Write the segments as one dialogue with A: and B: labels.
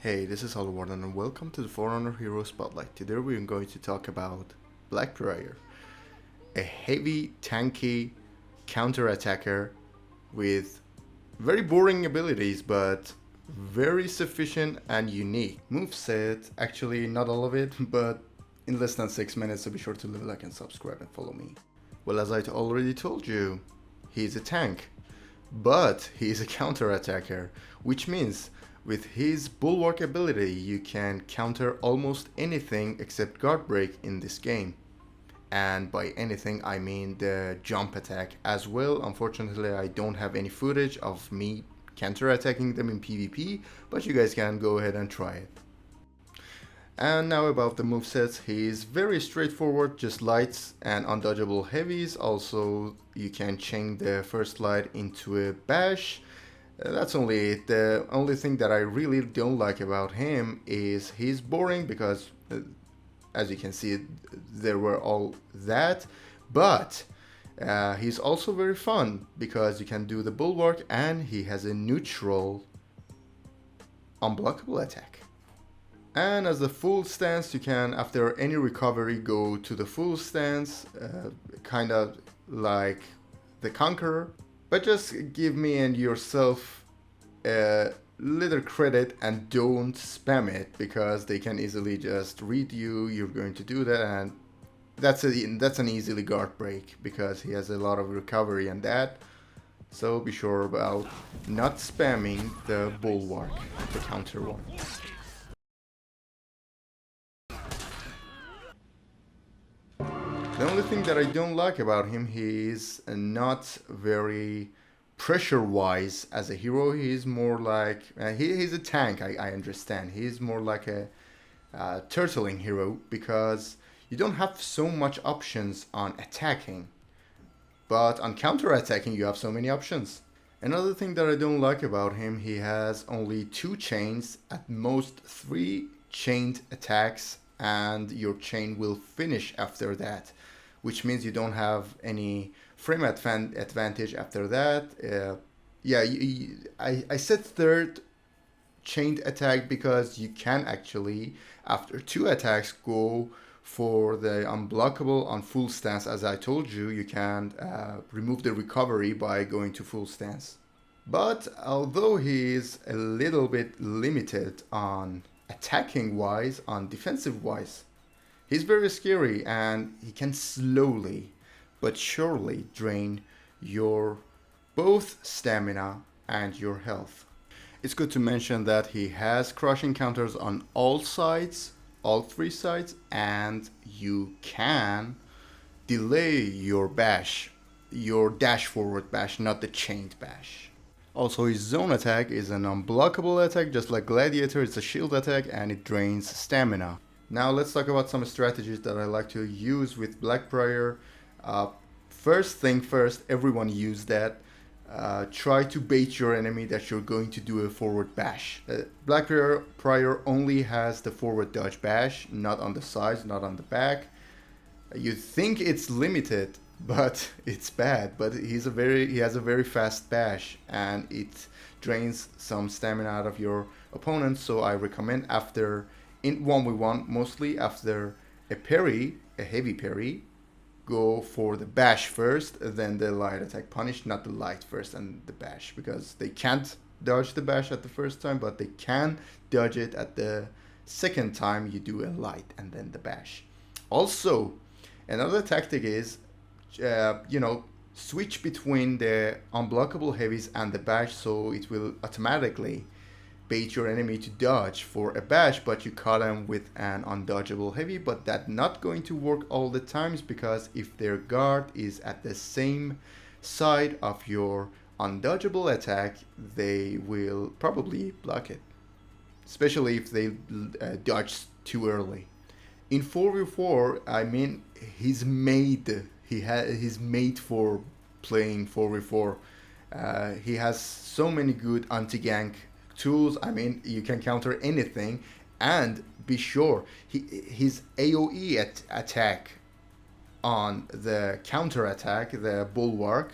A: Hey, this is Hollywood and welcome to the For Honor Hero Spotlight. Today we're going to talk about Black Prayer, a heavy, tanky counter-attacker with very boring abilities but very sufficient and unique. Moveset, actually not all of it, but in less than 6 minutes, so be sure to leave a like and subscribe and follow me. Well, as I already told you, he's a tank, but he's a counter-attacker, which means with his bulwark ability, you can counter almost anything except guard break in this game. And by anything, I mean the jump attack as well. Unfortunately, I don't have any footage of me counter-attacking them in PvP, but you guys can go ahead and try it. And now about the movesets, he's very straightforward, just lights and undodgeable heavies. Also, you can chain the first light into a bash. That's only it. The only thing that I really don't like about him is he's boring because as you can see there were all that, but he's also very fun because you can do the bulwark and he has a neutral unblockable attack. And as the full stance, you can after any recovery go to the full stance, kind of like the Conqueror. But just give me and yourself a little credit and don't spam it because they can easily just read you. You're going to do that, and that's an easily guard break because he has a lot of recovery and that. So be sure about not spamming the bulwark, the counter one. The only thing that I don't like about him, he's not very pressure-wise as a hero. He's more like he's a tank. I understand. He's more like a turtling hero because you don't have so much options on attacking, but on counter-attacking you have so many options. Another thing that I don't like about him, he has only 2 chains, at most 3 chained attacks, and your chain will finish after that, which means you don't have any frame advantage after that. I said third chained attack because you can actually, after 2 attacks, go for the unblockable on full stance. As I told you, you can remove the recovery by going to full stance. But although he is a little bit limited on attacking wise, on defensive wise, he's very scary and he can slowly but surely drain your both stamina and your health. It's good to mention that he has crushing counters on all sides, all 3 sides, and you can delay your bash, your dash forward bash, not the chained bash. Also, his zone attack is an unblockable attack, just like Gladiator. It's a shield attack and it drains stamina. Now let's talk about some strategies that I like to use with Blackbriar. First thing first, everyone use that. Try to bait your enemy that you're going to do a forward bash. Blackbriar only has the forward dodge bash, not on the sides, not on the back. You think it's limited, but it's bad. But he has a very fast bash and it drains some stamina out of your opponent. So I recommend after in 1v1, mostly after a parry, a heavy parry, go for the bash first, then the light attack punish, not the light first and the bash, because they can't dodge the bash at the first time, but they can dodge it at the second time you do a light and then the bash. Also, another tactic is, switch between the unblockable heavies and the bash, so it will automatically bait your enemy to dodge for a bash, but you caught them with an undodgeable heavy. But that's not going to work all the times, because if their guard is at the same side of your undodgeable attack, they will probably block it, especially if they dodge too early. In 4v4, I mean, he's made for playing 4v4. He has so many good anti-gank tools. I mean, you can counter anything, and be sure his AoE attack on the counter attack, the bulwark,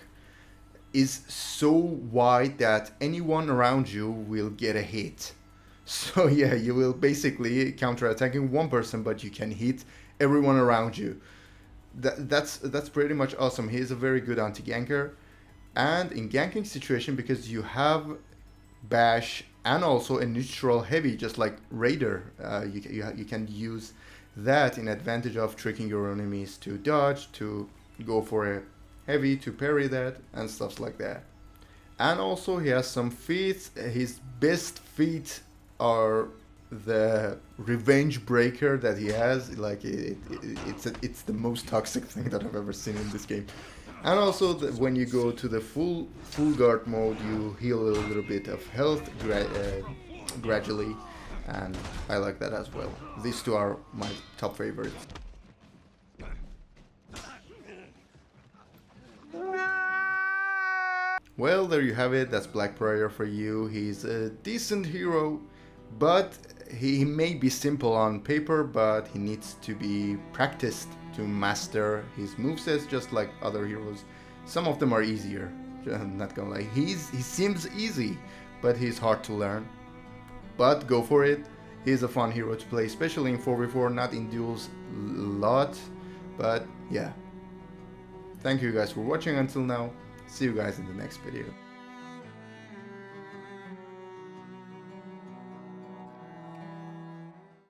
A: is so wide that anyone around you will get a hit. So yeah, you will basically counter-attacking one person, but you can hit everyone around you. That's pretty much awesome. He is a very good anti-ganker. And in ganking situation, because you have bash and also a neutral heavy, just like Raider, you can use that in advantage of tricking your enemies to dodge, to go for a heavy, to parry that, and stuff like that. And also he has some feats. His best feat are the revenge breaker that he has. Like it's the most toxic thing that I've ever seen in this game. And also when you go to the full guard mode, you heal a little bit of health gradually, and I like that as well. These two are my top favorites. Well, there you have it. That's Black Prayer for you. He's a decent hero, but he may be simple on paper, but he needs to be practiced to master his movesets just like other heroes. Some of them are easier, I'm not gonna lie. He seems easy, but he's hard to learn. But go for it. He's a fun hero to play, especially in 4v4, not in duels a lot. But yeah. Thank you guys for watching until now. See you guys in the next video.